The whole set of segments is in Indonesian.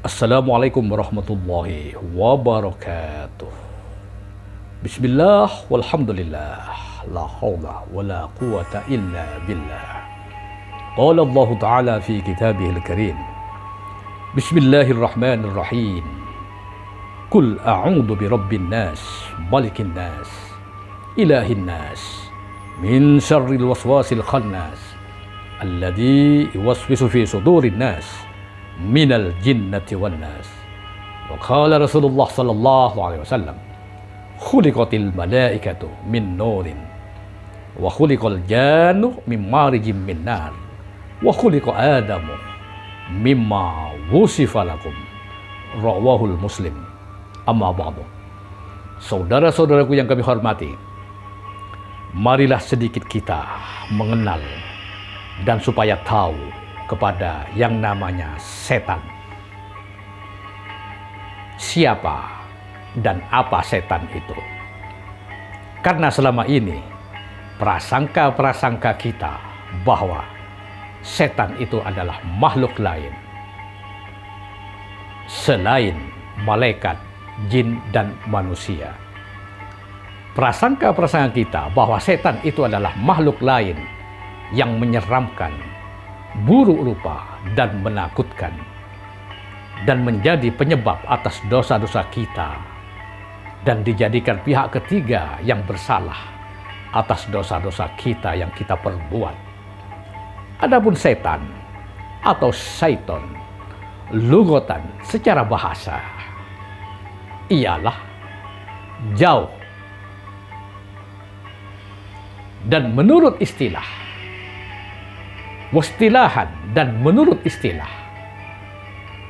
Assalamualaikum warahmatullahi wabarakatuh. Bismillah walhamdulillah, la hawla wa la quwata illa billah. Qala Allah Ta'ala fi kitabihil karim. Bismillahirrahmanirrahim. Qul a'udzu birabbin nas, malikin nas, ilahin nas, min syarril waswasil khannas, alladzi yuwaswisu fi sudurin nas, minal jinnati wan nas. Wa qala Rasulullah sallallahu alaihi wasallam, khuliqatil malaikatu min nurin wa khuliqal jannu min marijim min nar wa khuliqa adamu mimma wusifa lakum. Rawahul Muslim. Amma ba'du. Saudara-saudaraku yang kami hormati, marilah sedikit kita mengenal dan supaya tahu kepada yang namanya setan. Siapa dan apa setan itu? Karena selama ini prasangka-prasangka kita bahwa setan itu adalah makhluk lain selain malaikat, jin, dan manusia. Prasangka-prasangka kita bahwa setan itu adalah makhluk lain yang menyeramkan, buruk rupa, dan menakutkan, dan menjadi penyebab atas dosa-dosa kita, dan dijadikan pihak ketiga yang bersalah atas dosa-dosa kita yang kita perbuat. Adapun setan atau syaiton, lugatan secara bahasa, ialah jauh, dan menurut istilah wastilahan dan menurut istilah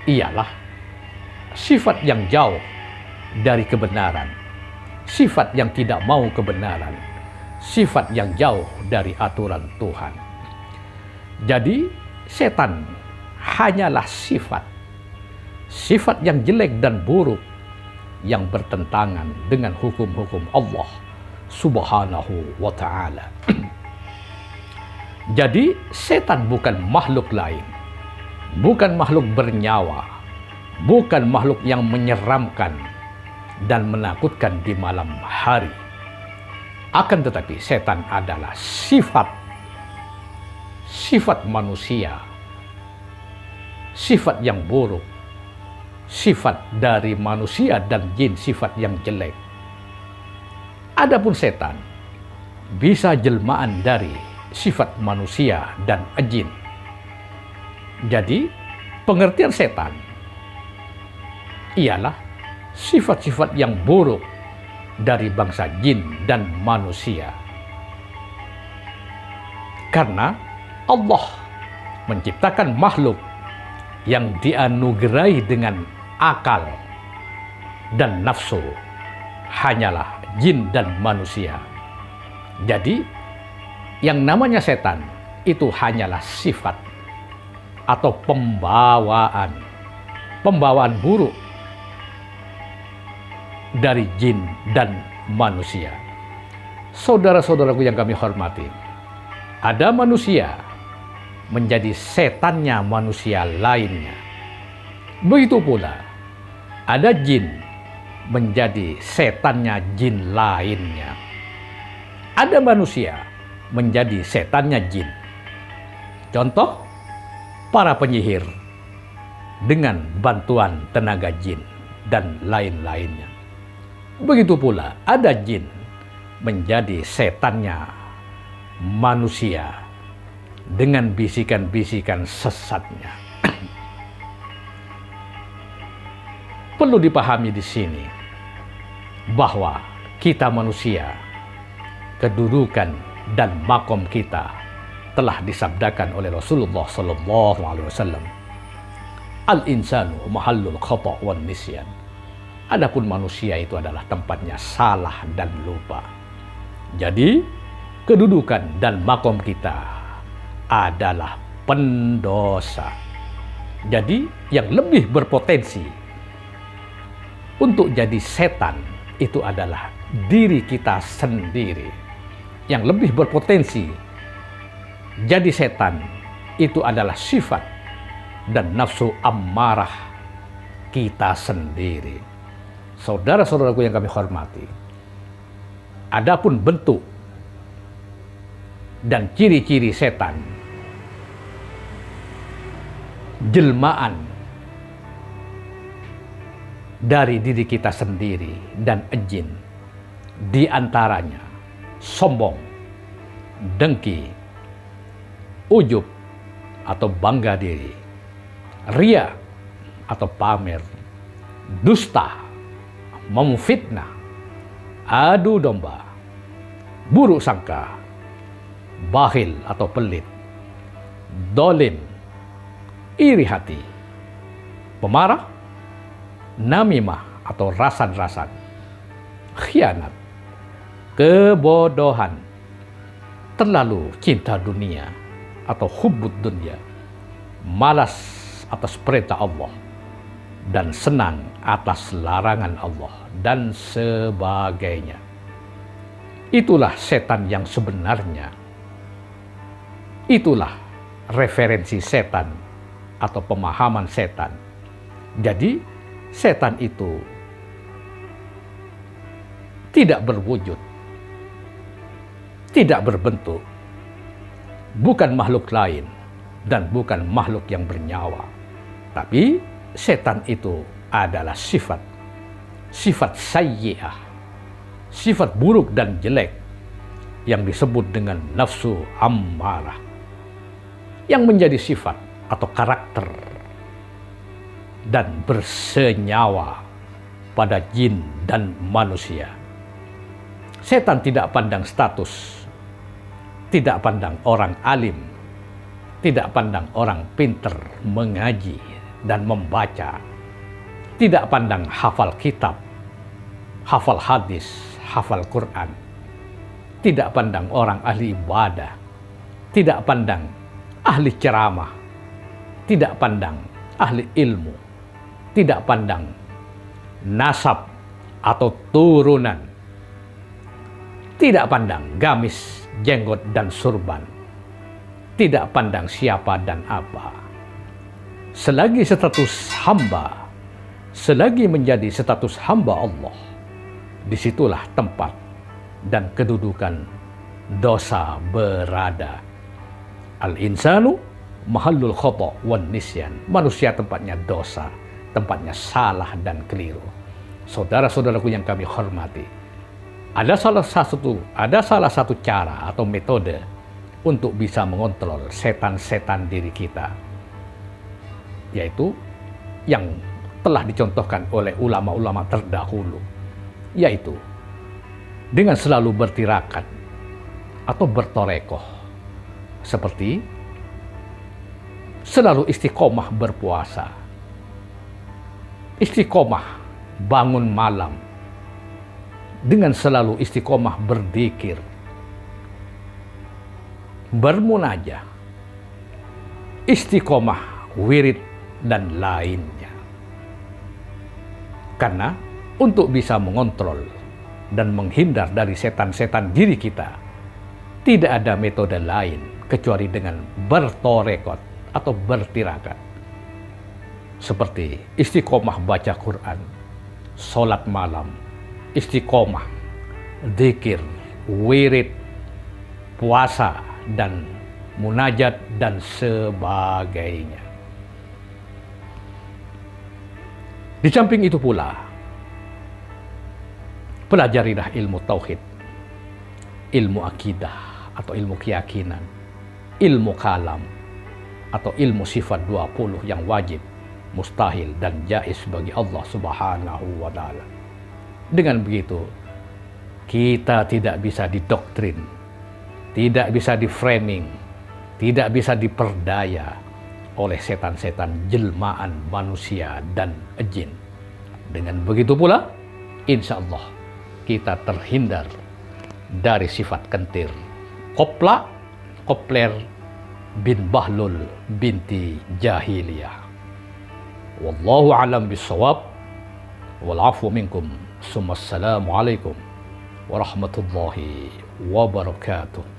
ialah sifat yang jauh dari kebenaran, sifat yang tidak mau kebenaran, sifat yang jauh dari aturan Tuhan. Jadi setan hanyalah sifat yang jelek dan buruk yang bertentangan dengan hukum-hukum Allah Subhanahu wa ta'ala. Jadi setan bukan makhluk lain, bukan makhluk bernyawa, bukan makhluk yang menyeramkan dan menakutkan di malam hari. Akan tetapi setan adalah sifat manusia, sifat yang buruk, sifat dari manusia dan jin, sifat yang jelek. Adapun setan bisa jelmaan dari sifat manusia dan jin. Jadi pengertian setan ialah sifat-sifat yang buruk dari bangsa jin dan manusia. Karena Allah menciptakan makhluk yang dianugerahi dengan akal dan nafsu hanyalah jin dan manusia. Jadi yang namanya setan itu hanyalah sifat atau pembawaan buruk dari jin dan manusia. Saudara-saudaraku yang kami hormati, ada manusia menjadi setannya manusia lainnya. Begitu pula ada jin menjadi setannya jin lainnya. Ada manusia menjadi setannya jin. Contoh, para penyihir dengan bantuan tenaga jin dan lain-lainnya. Begitu pula ada jin menjadi setannya manusia dengan bisikan-bisikan sesatnya. Perlu dipahami di sini bahwa kita manusia, kedudukan dan makom kita telah disabdakan oleh Rasulullah sallallahu alaihi wasallam. Al-insanu mahallul khata' wan nisyan. Adapun manusia itu adalah tempatnya salah dan lupa. Jadi kedudukan dan makom kita adalah pendosa. Jadi yang lebih berpotensi untuk jadi setan itu adalah diri kita sendiri. Yang lebih berpotensi jadi setan itu adalah sifat dan nafsu ammarah kita sendiri. Saudara-saudaraku yang kami hormati, adapun bentuk dan ciri-ciri setan, jelmaan dari diri kita sendiri dan jin, di antaranya sombong, dengki, ujub atau bangga diri, ria atau pamer, dusta, memfitnah, adu domba, buruk sangka, bakhil atau pelit, dolim, iri hati, pemarah, namimah atau rasan-rasan, khianat, kebodohan, terlalu cinta dunia atau hubbud dunia, malas atas perintah Allah, dan senang atas larangan Allah, dan sebagainya. Itulah setan yang sebenarnya. Itulah referensi setan atau pemahaman setan. Jadi, setan itu tidak berwujud, tidak berbentuk, bukan makhluk lain, dan bukan makhluk yang bernyawa. Tapi setan itu adalah sifat sayyi'ah, sifat buruk dan jelek yang disebut dengan nafsu ammarah, yang menjadi sifat atau karakter dan bersenyawa pada jin dan manusia. Setan tidak pandang status, tidak pandang orang alim, tidak pandang orang pinter mengaji dan membaca, tidak pandang hafal kitab, hafal hadis, hafal Quran, tidak pandang orang ahli ibadah, tidak pandang ahli ceramah, tidak pandang ahli ilmu, tidak pandang nasab atau turunan, tidak pandang gamis, jenggot, dan surban, tidak pandang siapa dan apa. Selagi status hamba, selagi menjadi status hamba Allah, disitulah tempat dan kedudukan dosa berada. Al-insanu mahallul khata' wan nisyan. Manusia tempatnya dosa, tempatnya salah dan keliru. Saudara-saudaraku yang kami hormati, ada salah satu cara atau metode untuk bisa mengontrol setan-setan diri kita, yaitu yang telah dicontohkan oleh ulama-ulama terdahulu, yaitu dengan selalu bertirakat atau bertorekoh, seperti selalu istiqomah berpuasa, istiqomah bangun malam, dengan selalu istiqomah berzikir, bermunajah, istiqomah wirid, dan lainnya. Karena untuk bisa mengontrol dan menghindar dari setan-setan diri kita, tidak ada metode lain kecuali dengan bertorekot atau bertirakat. Seperti istiqomah baca Quran, sholat malam, istiqomah, zikir, wirid, puasa, dan munajat, dan sebagainya. Di samping itu pula, pelajarilah ilmu tauhid, ilmu akidah atau ilmu keyakinan, ilmu kalam atau ilmu sifat 20 yang wajib, mustahil, dan jaiz bagi Allah Subhanahu wa Ta'ala. Dengan begitu, kita tidak bisa didoktrin, tidak bisa di-framing, tidak bisa diperdaya oleh setan-setan jelmaan manusia dan jin. Dengan begitu pula, insya Allah kita terhindar dari sifat kentir Kopler bin Bahlul binti Jahiliyah. Wallahu a'lam bissawab. Wal 'afwu minkum. Assalamualaikum warahmatullahi wabarakatuh.